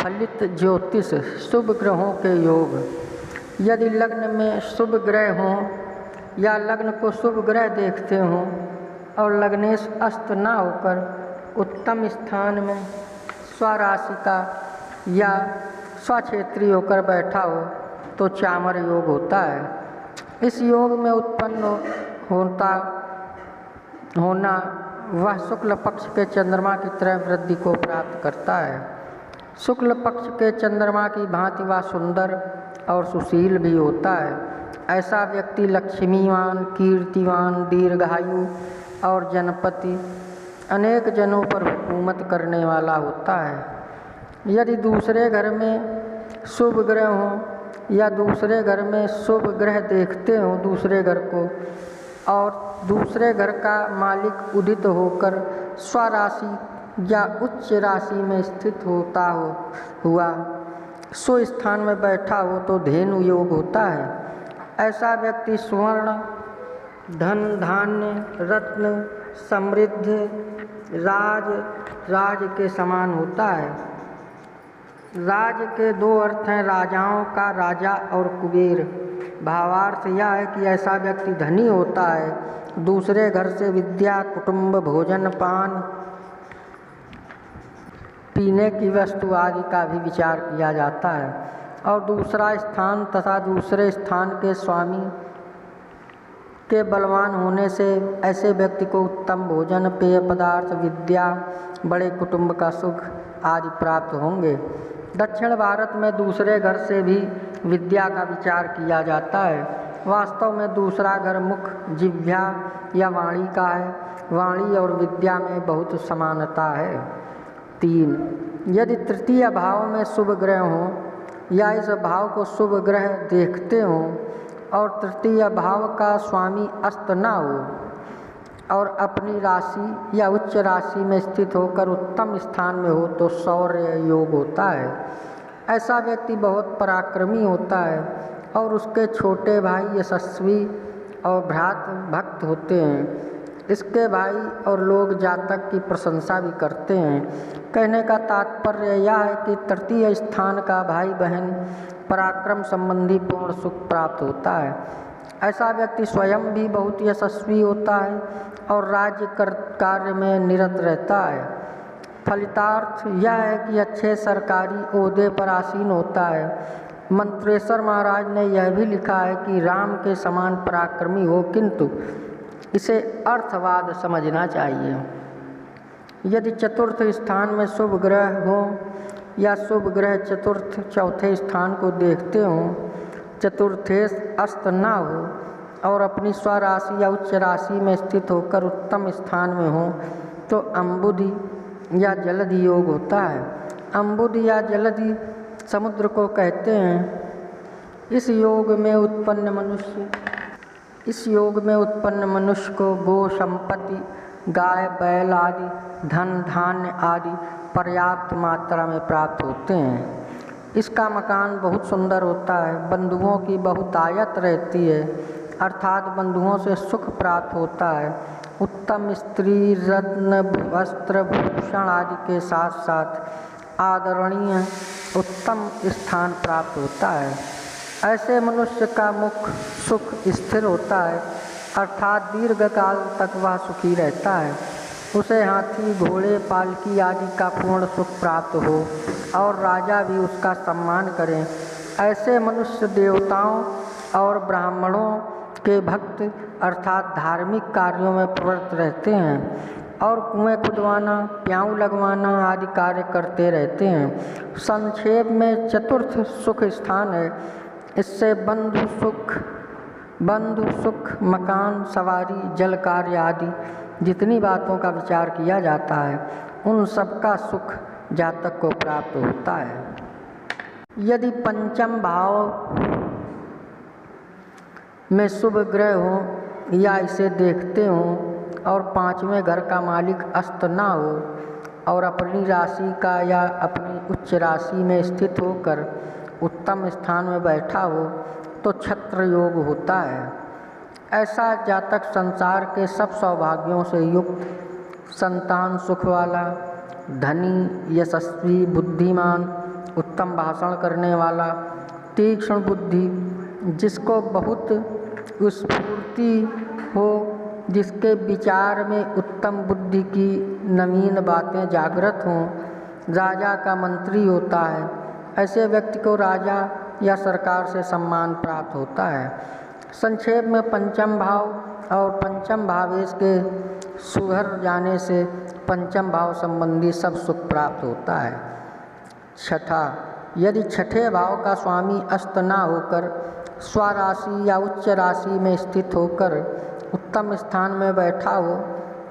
फलित ज्योतिष शुभ ग्रहों के योग। यदि लग्न में शुभ ग्रह हों या लग्न को शुभ ग्रह देखते हों और लग्नेश अस्त न होकर उत्तम स्थान में स्वराशि का या स्वक्षेत्री होकर बैठा हो तो चामर योग होता है। इस योग में उत्पन्न होना वह शुक्ल पक्ष के चंद्रमा की तरह वृद्धि को प्राप्त करता है। शुक्ल पक्ष के चंद्रमा की भांति वह सुंदर और सुशील भी होता है। ऐसा व्यक्ति लक्ष्मीवान, कीर्तिवान, दीर्घायु और जनपति, अनेक जनों पर हुकूमत करने वाला होता है। यदि दूसरे घर में शुभ ग्रह हों या दूसरे घर में शुभ ग्रह देखते हों दूसरे घर को, और दूसरे घर का मालिक उदित होकर स्वराशि या उच्च राशि में स्थित होता हुआ सो स्थान में बैठा हो तो धेनु योग होता है। ऐसा व्यक्ति स्वर्ण, धन, धान्य, रत्न, समृद्धि, राज के समान होता है। राज के दो अर्थ हैं, राजाओं का राजा और कुबेर। भावार्थ यह है कि ऐसा व्यक्ति धनी होता है। दूसरे घर से विद्या, कुटुंब, भोजन, पान, पीने की वस्तु आदि का भी विचार किया जाता है। और दूसरा स्थान तथा दूसरे स्थान के स्वामी के बलवान होने से ऐसे व्यक्ति को उत्तम भोजन, पेय पदार्थ, विद्या, बड़े कुटुंब का सुख आदि प्राप्त होंगे। दक्षिण भारत में दूसरे घर से भी विद्या का विचार किया जाता है। वास्तव में दूसरा घर मुख, जिह्वा या वाणी का है। वाणी और विद्या में बहुत समानता है। 3. यदि तृतीय भाव में शुभ ग्रह हों या इस भाव को शुभ ग्रह देखते हों और तृतीय भाव का स्वामी अस्त न हो और अपनी राशि या उच्च राशि में स्थित होकर उत्तम स्थान में हो तो शौर्य योग होता है। ऐसा व्यक्ति बहुत पराक्रमी होता है और उसके छोटे भाई यशस्वी और भ्रात भक्त होते हैं। इसके भाई और लोग जातक की प्रशंसा भी करते हैं। कहने का तात्पर्य यह है कि तृतीय स्थान का भाई बहन पराक्रम संबंधी पूर्ण सुख प्राप्त होता है। ऐसा व्यक्ति स्वयं भी बहुत यशस्वी होता है और राज्य कार्य में निरत रहता है। फलितार्थ यह है कि अच्छे सरकारी ओहदे पर आसीन होता है। मंत्रेश्वर महाराज ने यह भी लिखा है कि राम के समान पराक्रमी हो, किंतु इसे अर्थवाद समझना चाहिए। यदि चतुर्थ स्थान में शुभ ग्रह हो या शुभ ग्रह चतुर्थ चौथे स्थान को देखते हों, चतुर्थेश अस्त न हो और अपनी स्वराशि या उच्च राशि में स्थित होकर उत्तम स्थान में हो तो अम्बुधि या जलधि योग होता है। अम्बुधि या जलधि समुद्र को कहते हैं। इस योग में उत्पन्न मनुष्य को गो संपत्ति, गाय, बैल आदि, धन, धान्य आदि पर्याप्त मात्रा में प्राप्त होते हैं। इसका मकान बहुत सुंदर होता है। बंधुओं की बहुतायत रहती है, अर्थात बंधुओं से सुख प्राप्त होता है। उत्तम स्त्री, रत्न, वस्त्र, भूषण आदि के साथ साथ आदरणीय उत्तम स्थान प्राप्त होता है। ऐसे मनुष्य का मुख सुख स्थिर होता है, अर्थात दीर्घ काल तक वह सुखी रहता है। उसे हाथी, घोड़े, पालकी आदि का पूर्ण सुख प्राप्त हो और राजा भी उसका सम्मान करें। ऐसे मनुष्य देवताओं और ब्राह्मणों के भक्त अर्थात धार्मिक कार्यों में प्रवृत्त रहते हैं और कुएं खुदवाना, प्याऊ लगवाना आदि कार्य करते रहते हैं। संक्षेप में चतुर्थ सुख स्थान है। इससे बंधु सुख, मकान, सवारी, जल कार्य आदि जितनी बातों का विचार किया जाता है उन सब का सुख जातक को प्राप्त होता है। यदि पंचम भाव में शुभ ग्रह हो या इसे देखते हों और पांचवें घर का मालिक अस्त ना हो और अपनी राशि का या अपनी उच्च राशि में स्थित होकर उत्तम स्थान में बैठा हो तो छत्र योग होता है। ऐसा जातक संसार के सब सौभाग्यों से युक्त, संतान सुख वाला, धनी, यशस्वी, बुद्धिमान उत्तम भाषण करने वाला, तीक्ष्ण बुद्धि, जिसको बहुत स्फूर्ति हो, जिसके विचार में उत्तम बुद्धि की नवीन बातें जागृत हों, राजा का मंत्री होता है। ऐसे व्यक्ति को राजा या सरकार से सम्मान प्राप्त होता है। संक्षेप में पंचम भाव और पंचम भावेश के सुधर जाने से पंचम भाव संबंधी सब सुख प्राप्त होता है। छठा, यदि छठे भाव का स्वामी अस्त ना होकर स्वराशि या उच्च राशि में स्थित होकर उत्तम स्थान में बैठा हो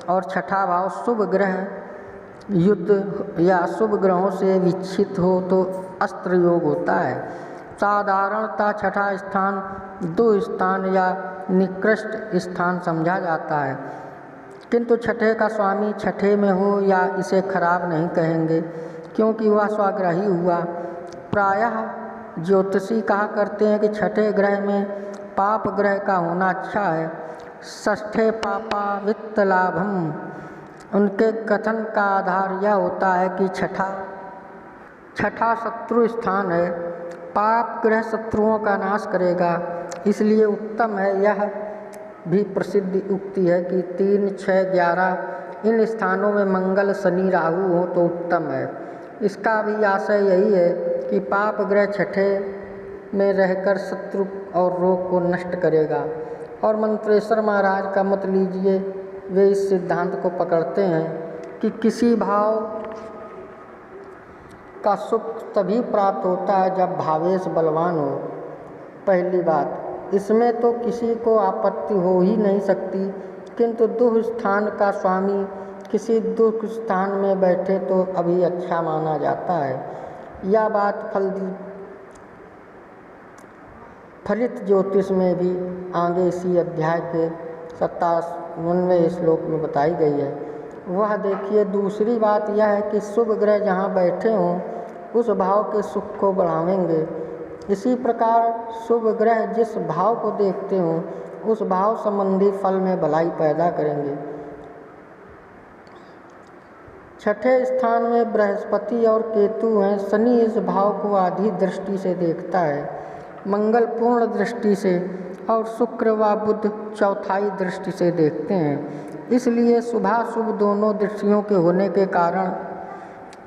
और छठा भाव शुभ ग्रह युद्ध या अशुभ ग्रहों से विच्छित हो तो अस्त्र योग होता है। साधारणतः छठा स्थान दुस्थान या निकृष्ट स्थान समझा जाता है, किंतु छठे का स्वामी छठे में हो या इसे खराब नहीं कहेंगे, क्योंकि वह स्वग्रही हुआ। प्रायः ज्योतिषी कहा करते हैं कि छठे ग्रह में पाप ग्रह का होना अच्छा है। षष्ठे पापा वित्त लाभम, उनके कथन का आधार यह होता है कि छठा शत्रु स्थान है, पाप ग्रह शत्रुओं का नाश करेगा, इसलिए उत्तम है। यह भी प्रसिद्ध उक्ति है कि 3, 6, 11 इन स्थानों में मंगल शनि राहु हो तो उत्तम है। इसका भी आशय यही है कि पाप ग्रह छठे में रहकर शत्रु और रोग को नष्ट करेगा। और मंत्रेश्वर महाराज का मत लीजिए, वे इस सिद्धांत को पकड़ते हैं कि किसी भाव का सुख तभी प्राप्त होता है जब भावेश बलवान हो। पहली बात, इसमें तो किसी को आपत्ति हो ही नहीं सकती, किंतु दुख स्थान का स्वामी किसी दुख स्थान में बैठे तो अभी अच्छा माना जाता है। यह बात फलित ज्योतिष में भी आगे इसी अध्याय के 57वें श्लोक में बताई गई है। वह देखिए, दूसरी बात यह है कि शुभ ग्रह जहाँ बैठे हों उस भाव के सुख को बढ़ावेंगे। इसी प्रकार शुभ ग्रह जिस भाव को देखते हों उस भाव संबंधी फल में भलाई पैदा करेंगे। छठे स्थान में बृहस्पति और केतु हैं। शनि इस भाव को आधी दृष्टि से देखता है, मंगल पूर्ण दृष्टि से और शुक्र व बुध चौथाई दृष्टि से देखते हैं। इसलिए शुभाशुभ दोनों दृष्टियों के होने के कारण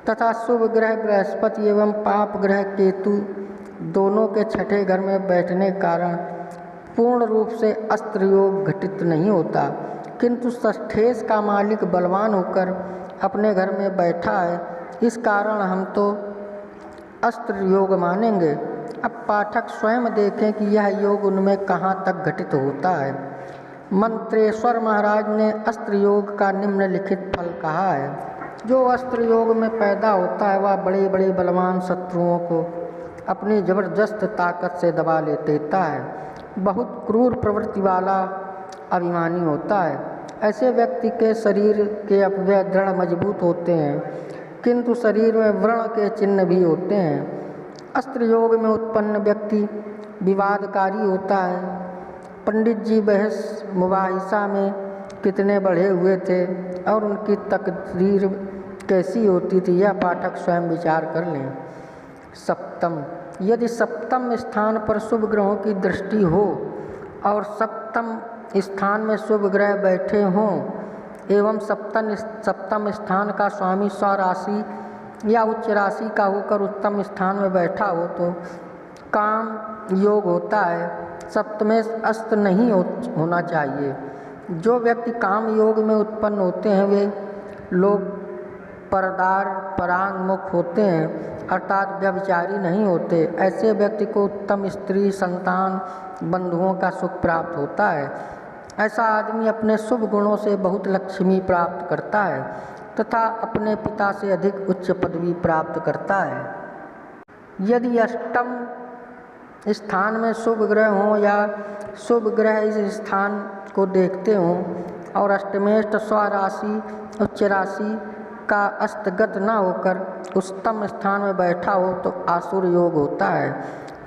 तथा शुभ ग्रह बृहस्पति एवं पाप ग्रह केतु दोनों के छठे घर में बैठने के कारण पूर्ण रूप से अस्त्र योग घटित नहीं होता, किंतु षष्ठेश का मालिक बलवान होकर अपने घर में बैठा है, इस कारण हम तो अस्त्र योग मानेंगे। अब पाठक स्वयं देखें कि यह योग उनमें कहाँ तक घटित होता है। मंत्रेश्वर महाराज ने अस्त्र योग का निम्नलिखित फल कहा है। जो अस्त्र योग में पैदा होता है वह बड़े बड़े बलवान शत्रुओं को अपनी जबरदस्त ताकत से दबा देता है। बहुत क्रूर प्रवृत्ति वाला अभिमानी होता है। ऐसे व्यक्ति के शरीर के अवयव दृढ़ मजबूत होते हैं, किंतु शरीर में व्रण के चिन्ह भी होते हैं। अस्त्र योग में उत्पन्न व्यक्ति विवादकारी होता है। पंडित जी बहस मुबाहिसा में कितने बढ़े हुए थे और उनकी तकदीर कैसी होती थी, यह पाठक स्वयं विचार कर लें। सप्तम, यदि सप्तम स्थान पर शुभ ग्रहों की दृष्टि हो और सप्तम स्थान में शुभ ग्रह बैठे हों एवं सप्तम स्थान का स्वामी स्वराशि या उच्च राशि का होकर उत्तम स्थान में बैठा हो तो काम योग होता है। सप्तमेश अस्त नहीं होना चाहिए। जो व्यक्ति काम योग में उत्पन्न होते हैं वे लोग परदार परांगमुख होते हैं, अर्थात व्यभिचारी नहीं होते। ऐसे व्यक्ति को उत्तम स्त्री संतान बंधुओं का सुख प्राप्त होता है। ऐसा आदमी अपने शुभ गुणों से बहुत लक्ष्मी प्राप्त करता है तथा अपने पिता से अधिक उच्च पदवी प्राप्त करता है। यदि अष्टम स्थान में शुभ ग्रह हों या शुभ ग्रह इस स्थान को देखते हों और अष्टमेष्ट स्वराशि उच्च राशि का अस्तगत न होकर उच्चतम स्थान में बैठा हो तो आसुर योग होता है।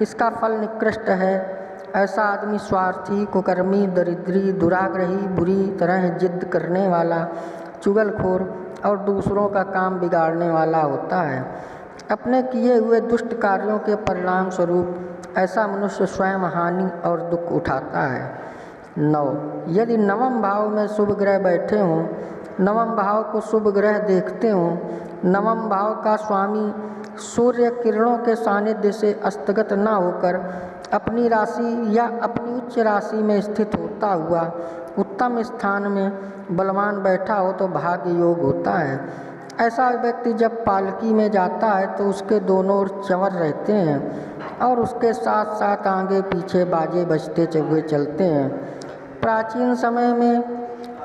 इसका फल निकृष्ट है। ऐसा आदमी स्वार्थी, कुकर्मी, दरिद्री, दुराग्रही, बुरी तरह जिद करने वाला, चुगलखोर और दूसरों का काम बिगाड़ने वाला होता है। अपने किए हुए दुष्ट कार्यों के परिणाम स्वरूप ऐसा मनुष्य स्वयं हानि और दुख उठाता है। 9. यदि नवम भाव में शुभ ग्रह बैठे हों, नवम भाव को शुभ ग्रह देखते हों, नवम भाव का स्वामी सूर्य किरणों के सानिध्य से अस्तगत न होकर अपनी राशि या अपनी उच्च राशि में स्थित होता हुआ उत्तम स्थान में बलवान बैठा हो तो भाग्य योग होता है। ऐसा व्यक्ति जब पालकी में जाता है तो उसके दोनों ओर चंवर रहते हैं और उसके साथ साथ आगे पीछे बाजे बजते हुए चलते हैं। प्राचीन समय में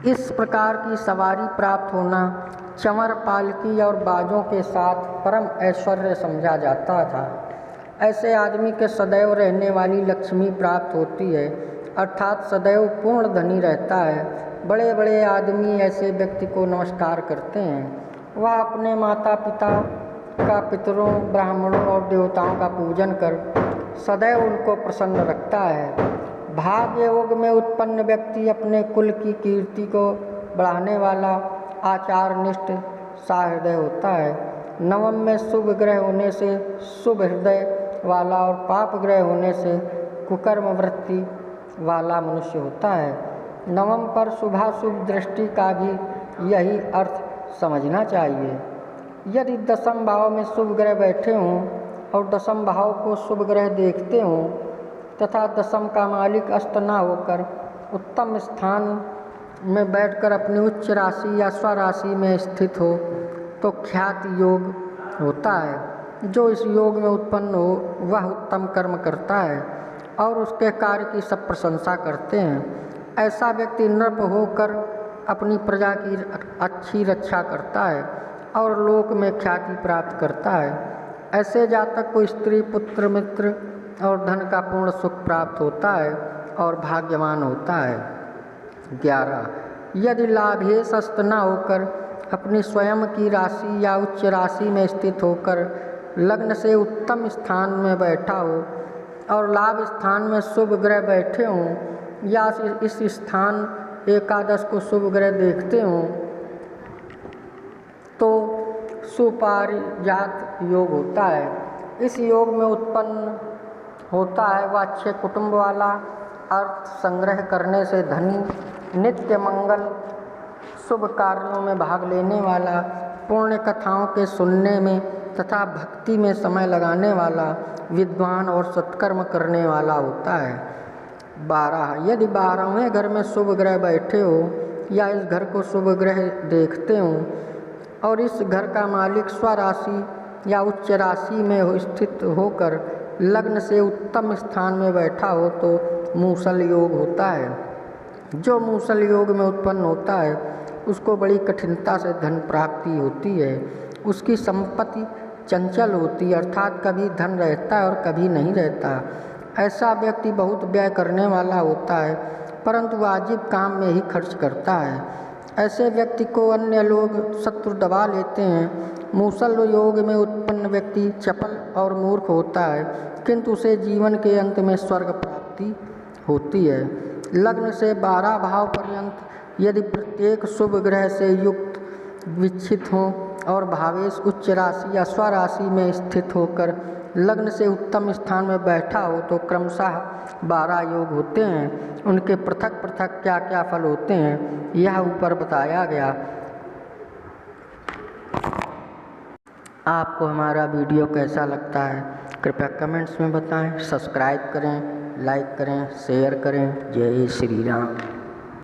इस प्रकार की सवारी प्राप्त होना चंवर, पालकी और बाजों के साथ परम ऐश्वर्य समझा जाता था। ऐसे आदमी के सदैव रहने वाली लक्ष्मी प्राप्त होती है, अर्थात सदैव पूर्ण धनी रहता है। बड़े बड़े आदमी ऐसे व्यक्ति को नमस्कार करते हैं। वह अपने माता पिता का, पितरों, ब्राह्मणों और देवताओं का पूजन कर सदैव उनको प्रसन्न रखता है। भाग्य योग में उत्पन्न व्यक्ति अपने कुल की कीर्ति को बढ़ाने वाला आचारनिष्ठ सहृदय होता है। नवम में शुभ ग्रह होने से शुभ हृदय वाला और पाप ग्रह होने से कुकर्म वृत्ति वाला मनुष्य होता है। नवम पर शुभाशुभ दृष्टि का भी यही अर्थ समझना चाहिए। यदि दसम भाव में शुभ ग्रह बैठे हों और दसम भाव को शुभ ग्रह देखते हों तथा दसम का मालिक अस्त न होकर उत्तम स्थान में बैठकर अपनी उच्च राशि या स्वराशि में स्थित हो तो ख्याति योग होता है। जो इस योग में उत्पन्न हो वह उत्तम कर्म करता है और उसके कार्य की सब प्रशंसा करते हैं। ऐसा व्यक्ति नृप होकर अपनी प्रजा की अच्छी रक्षा करता है और लोक में ख्याति प्राप्त करता है। ऐसे जातक को स्त्री, पुत्र, मित्र और धन का पूर्ण सुख प्राप्त होता है और भाग्यवान होता है। 11. यदि लाभेश अस्त न होकर अपनी स्वयं की राशि या उच्च राशि में स्थित होकर लग्न से उत्तम स्थान में बैठा हो और लाभ स्थान में शुभ ग्रह बैठे हों या इस स्थान एकादश को शुभ ग्रह देखते हों तो सुपारिजात योग होता है। इस योग में उत्पन्न होता है वह अच्छे कुटुंब वाला, अर्थ संग्रह करने से धनी, नित्य मंगल, शुभ कार्यों में भाग लेने वाला, पुण्य कथाओं के सुनने में तथा भक्ति में समय लगाने वाला, विद्वान और सत्कर्म करने वाला होता है। 12. यदि 12वें घर में शुभ ग्रह बैठे हो या इस घर को शुभ ग्रह देखते हो और इस घर का मालिक स्वराशि या उच्च राशि में स्थित होकर लग्न से उत्तम स्थान में बैठा हो तो मूसल योग होता है। जो मूसल योग में उत्पन्न होता है उसको बड़ी कठिनता से धन प्राप्ति होती है। उसकी संपत्ति चंचल होती है, अर्थात कभी धन रहता है और कभी नहीं रहता। ऐसा व्यक्ति बहुत व्यय करने वाला होता है परंतु वाजिब काम में ही खर्च करता है। ऐसे व्यक्ति को अन्य लोग शत्रु दबा लेते हैं। मूसल योग में उत्पन्न व्यक्ति चपल और मूर्ख होता है किंतु उसे जीवन के अंत में स्वर्ग प्राप्ति होती है। लग्न से 12 भाव पर्यंत यदि प्रत्येक शुभ ग्रह से युक्त विच्छित हों और भावेश उच्च राशि या स्वराशि में स्थित होकर लग्न से उत्तम स्थान में बैठा हो तो क्रमशः 12 योग होते हैं। उनके पृथक पृथक क्या क्या फल होते हैं यह ऊपर बताया गया। आपको हमारा वीडियो कैसा लगता है कृपया कमेंट्स में बताएं। सब्सक्राइब करें, लाइक करें, शेयर करें। जय श्री राम।